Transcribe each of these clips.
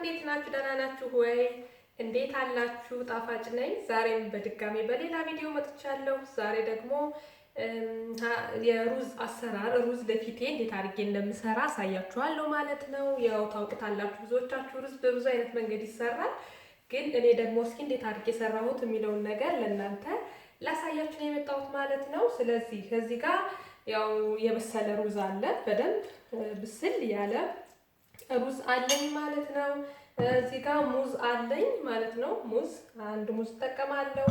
እንዴት ናችሁ? ደህና ናችሁ ወይ? እንዴት አላችሁ? ጣፋጭ ነኝ። ዛሬም በድጋሚ በሌላ ቪዲዮ መጥቻለሁ። ዛሬ ደግሞ የሩዝ አሰራር ሩዝ ለፊቴ እንዴት አድርጌ እንደምሰራ አሳያችኋለሁ ማለት ነው። ያው ታውቁታላችሁ ብዙዎቻችሁ ሩዝ በብዙ አይነት መንገድ ይሰራል። ግን እኔ ደግሞ እስኪ እንዴት አድርጌ ሰራሁት የሚለውን ነገር ለእናንተ ላሳያችሁ ነው የመጣሁት ማለት ነው። ስለዚህ ከዚህ ጋር ያው የበሰለ ሩዝ አለ፣ በደንብ ብስል ያለ ሩዝ አለኝ ማለት ነው። እዚህ ጋር ሙዝ አለኝ ማለት ነው። አንድ ሙዝ እጠቀማለሁ።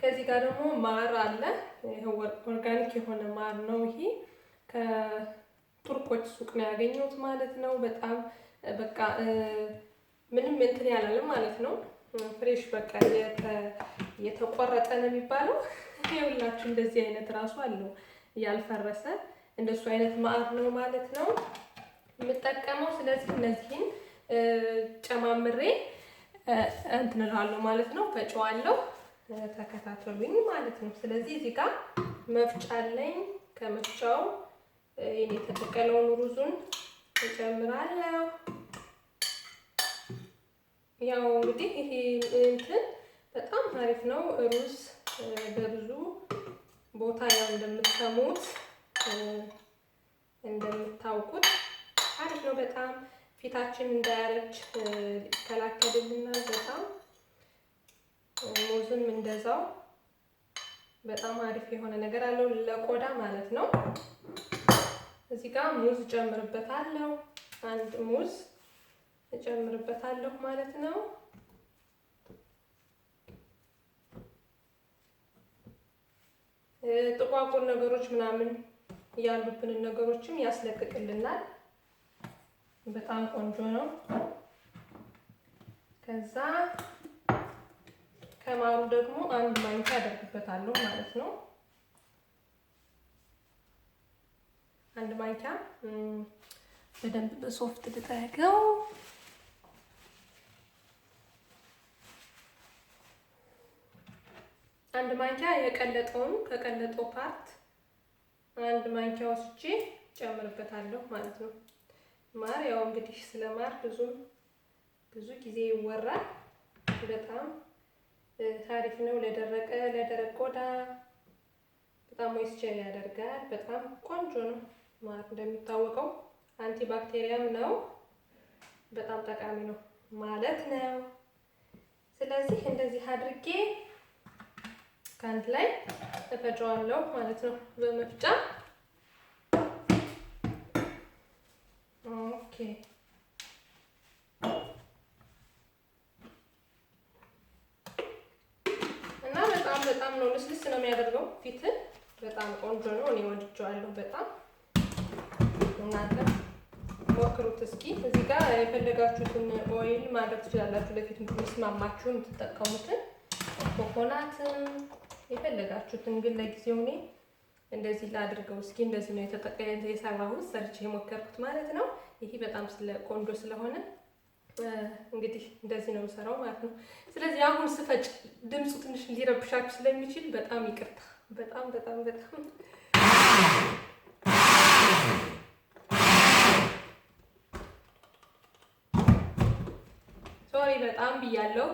ከዚህ ጋር ደግሞ ማር አለ። ይሄው ኦርጋኒክ የሆነ ማር ነው። ይሄ ከቱርኮች ሱቅ ነው ያገኘሁት ማለት ነው። በጣም በቃ ምንም እንትን ያላለ ማለት ነው። ፍሬሽ በቃ የተቆረጠ ነው የሚባለው። ይኸውላችሁ እንደዚህ አይነት ራሱ አለው ያልፈረሰ እንደሱ አይነት ማር ነው ማለት ነው የምጠቀመው። ስለዚህ እነዚህን ጨማምሬ እንትን እላለሁ ማለት ነው፣ ፈጨዋለሁ። ተከታተሉኝ ማለት ነው። ስለዚህ እዚህ ጋር መፍጫ አለኝ። ከመፍጫው የተጠቀለውን ሩዙን እጨምራለሁ። ያው እንግዲህ ይሄ እንትን በጣም አሪፍ ነው። ሩዝ በብዙ ቦታ ያው እንደምትሰሙት እንደምታውቁት አሪፍ ነው በጣም ፊታችን እንዳያረጅ ይከላከልልናል። በጣም ሙዝም እንደዛው በጣም አሪፍ የሆነ ነገር አለው ለቆዳ ማለት ነው። እዚህ ጋር ሙዝ እጨምርበታለሁ። አንድ ሙዝ እጨምርበታለሁ ማለት ነው። ጥቋቁር ነገሮች ምናምን ያሉብንን ነገሮችም ያስለቅቅልናል። በጣም ቆንጆ ነው። ከዛ ከማሩ ደግሞ አንድ ማንኪያ አደርግበታለሁ ማለት ነው። አንድ ማንኪያ በደንብ በሶፍት ልጠረገው። አንድ ማንኪያ የቀለጠውን ከቀለጠው ፓርት አንድ ማንኪያ ወስጄ ጨምርበታለሁ ማለት ነው። ማር ያው እንግዲህ ስለ ማር ብዙ ጊዜ ይወራል። በጣም አሪፍ ነው ለደረቅ ቆዳ በጣም ሞይስቸር ያደርጋል። በጣም ቆንጆ ነው ማር። እንደሚታወቀው አንቲ ባክቴሪያም ነው፣ በጣም ጠቃሚ ነው ማለት ነው። ስለዚህ እንደዚህ አድርጌ ከአንድ ላይ እፈጨዋለሁ ማለት ነው በመፍጫ። ኦኬ እና በጣም ነው ልስልስ ነው የሚያደርገው ፊትን። በጣም ቆንጆ ነው። እኔ ወድጄዋለሁ በጣም። እናንተ ሞክሩት እስኪ። እዚህ ጋር የፈለጋችሁትን ኦይል ማድረግ ትችላላችሁ። ለፊት የሚስማማችሁን የምትጠቀሙትን ኮኮናትን የፈለጋችሁትን። ግን ለጊዜው እኔ እንደዚህ ላድርገው እስኪ። እንደዚህ ነው የሰራሁት ሰርቼ የሞከርኩት ማለት ነው። ይሄ በጣም ቆንጆ ስለሆነ እንግዲህ እንደዚህ ነው የምሰራው ማለት ነው። ስለዚህ አሁን ስፈጭ ድምፁ ትንሽ ሊረብሻችሁ ስለሚችል በጣም ይቅርታ። በጣም ሶሪ በጣም ብያለሁ።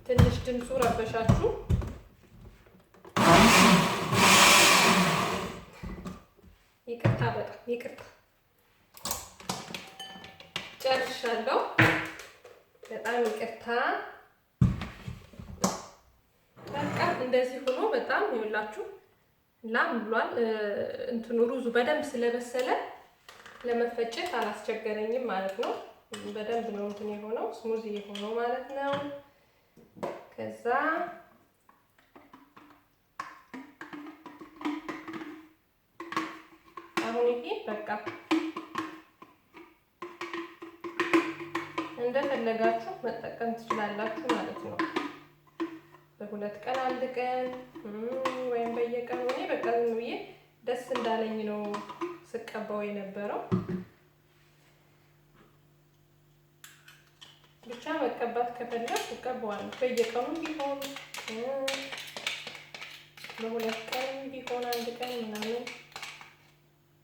ትንሽ ድምፁ ረበሻችሁ። ይቅርታ፣ በጣም ይቅርታ። ጨርሻለሁ። በጣም ይቅርታ። በቃ እንደዚህ ሆኖ በጣም ይኸውላችሁ ላም ብሏል። እንትኑ ሩዙ በደንብ ስለበሰለ ለመፈጨት አላስቸገረኝም ማለት ነው። በደንብ ነው እንትን የሆነው ስሙዚ የሆነው ማለት ነው። ከዛ አሁን ይሄ በቃ እንደፈለጋችሁ መጠቀም ትችላላችሁ ማለት ነው። በሁለት ቀን አንድ ቀን ወይም በየቀኑ እኔ በቃ ዝም ብዬ ደስ እንዳለኝ ነው ስቀባው የነበረው። ብቻ መቀባት ከፈለኩ እቀባዋለሁ። በየቀኑ ቢሆን በሁለት ቀን ቢሆን አንድ ቀን ምናምን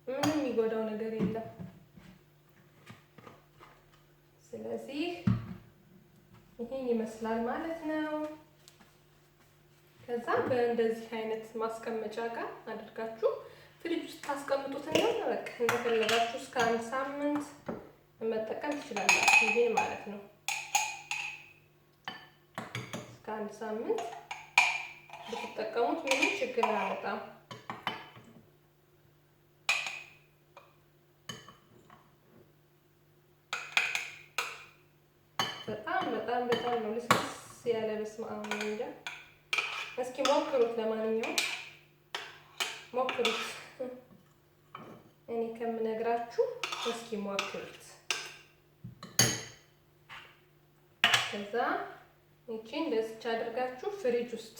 ምንም የሚጎዳው ነገር የለም። ስለዚህ ይሄን ይመስላል ማለት ነው። ከዛ በእንደዚህ አይነት ማስቀመጫ ጋር አድርጋችሁ ፍሪጅ ውስጥ ታስቀምጡትና በቃ እንደፈለጋችሁ እስከ 1 ሳምንት መጠቀም ትችላላችሁ። ይሄን ማለት ነው። እስከ 1 ሳምንት ብትጠቀሙት ምንም ችግር አያመጣም። በጣም ነው ልስልስ ያለ። በስመ አብ እንጃ። እስኪ ሞክሩት። ለማንኛውም ሞክሩት። እኔ ከምነግራችሁ እስኪ ሞክሩት። ከዛ እቺ እንደዚህ አድርጋችሁ ፍሪጅ ውስጥ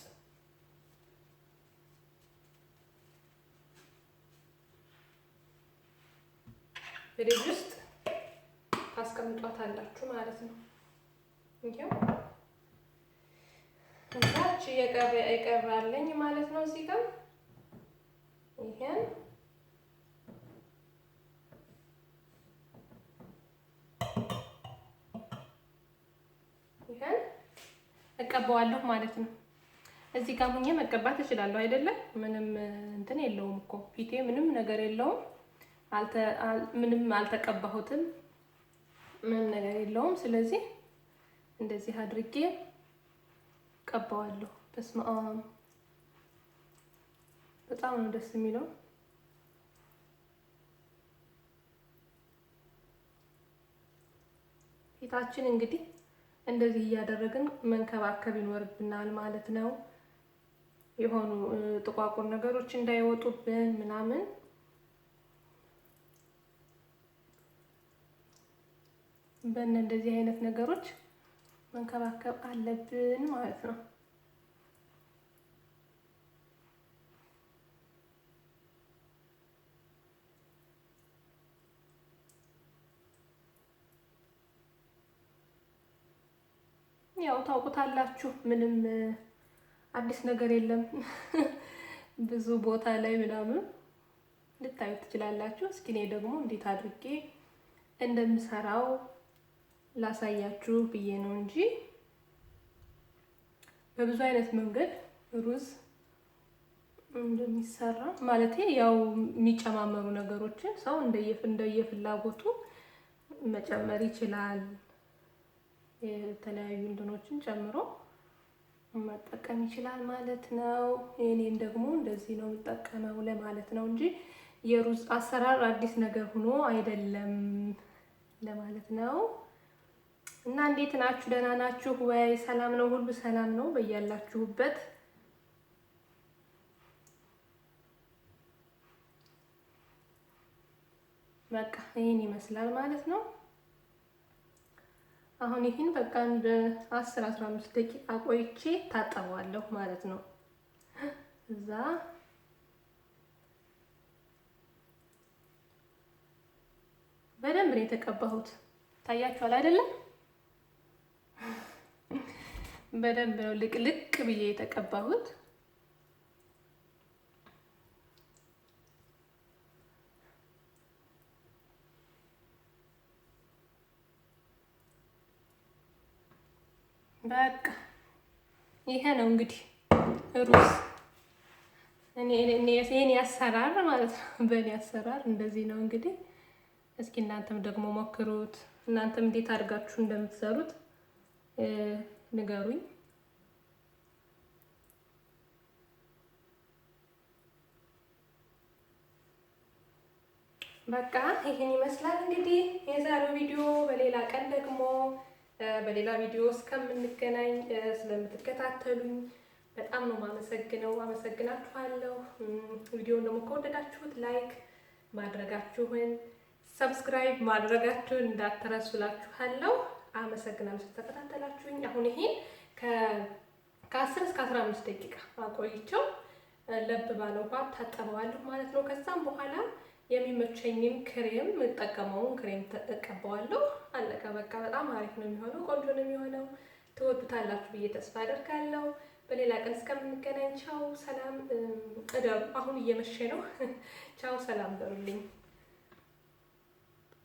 ታስቀምጧታላችሁ ማለት ነው። እንዴው እዛች የቀራለኝ ማለት ነው። እዚህ ጋር ይሄን እቀባዋለሁ ማለት ነው። እዚህ ጋር ሁኜ መቀባት እችላለሁ አይደለም? ምንም እንትን የለውም እኮ ፊቴ ምንም ነገር የለውም። ምንም አልተቀባሁትም። ምንም ነገር የለውም። ስለዚህ እንደዚህ አድርጌ ቀባዋለሁ። በስመ አብ በጣም ነው ደስ የሚለው። ፊታችን እንግዲህ እንደዚህ እያደረግን መንከባከብ ይኖርብናል ማለት ነው። የሆኑ ጥቋቁር ነገሮች እንዳይወጡብን ምናምን እንደዚህ አይነት ነገሮች መንከባከብ አለብን ማለት ነው። ያው ታውቁታላችሁ፣ ምንም አዲስ ነገር የለም። ብዙ ቦታ ላይ ምናምን ልታዩት ትችላላችሁ። እስኪ እኔ ደግሞ እንዴት አድርጌ እንደምሰራው ላሳያችሁ ብዬ ነው እንጂ በብዙ አይነት መንገድ ሩዝ እንደሚሰራ ማለት ያው የሚጨማመሩ ነገሮችን ሰው እንደየፍላጎቱ መጨመር ይችላል። የተለያዩ እንትኖችን ጨምሮ መጠቀም ይችላል ማለት ነው። እኔን ደግሞ እንደዚህ ነው የምጠቀመው ለማለት ነው እንጂ የሩዝ አሰራር አዲስ ነገር ሆኖ አይደለም ለማለት ነው። እና እንዴት ናችሁ? ደህና ናችሁ ወይ? ሰላም ነው? ሁሉ ሰላም ነው በያላችሁበት? በቃ ይሄን ይመስላል ማለት ነው። አሁን ይሄን በቃ እንደ 10-15 ደቂቃ ቆይቼ ታጠበዋለሁ ማለት ነው። እዛ በደንብ ነው የተቀባሁት። ታያችኋል አይደለም? በደንብ ነው ልቅልቅ ብዬ የተቀባሁት። በቃ ይሄ ነው እንግዲህ ሩዝ እኔ አሰራር ማለት ነው። በእኔ አሰራር እንደዚህ ነው እንግዲህ። እስኪ እናንተም ደግሞ ሞክሩት። እናንተም እንዴት አድርጋችሁ እንደምትሰሩት ንገሩኝ። በቃ ይሄን ይመስላል እንግዲህ የዛሬው ቪዲዮ። በሌላ ቀን ደግሞ በሌላ ቪዲዮ እስከምንገናኝ ስለምትከታተሉኝ በጣም ነው የማመሰግነው። አመሰግናችኋለሁ። ቪዲዮውን ደግሞ ከወደዳችሁት ላይክ ማድረጋችሁን፣ ሰብስክራይብ ማድረጋችሁን እንዳትረሱላችኋለሁ። አመሰግናለሁ ስለተከታተላችሁኝ። አሁን ይሄን ከ10 እስከ 15 ደቂቃ አቆይቼው ለብ ባለ ውሃ ታጠበዋለሁ ማለት ነው። ከዛም በኋላ የሚመቸኝን ክሬም የምጠቀመውን ክሬም ተቀባዋለሁ። አለቀ በቃ። በጣም አሪፍ ነው የሚሆነው፣ ቆንጆ ነው የሚሆነው። ትወዱታላችሁ ብዬ ተስፋ አደርጋለሁ። በሌላ ቀን እስከምንገናኝ ቻው፣ ሰላም እደሩ። አሁን እየመሸ ነው። ቻው፣ ሰላም በሩልኝ።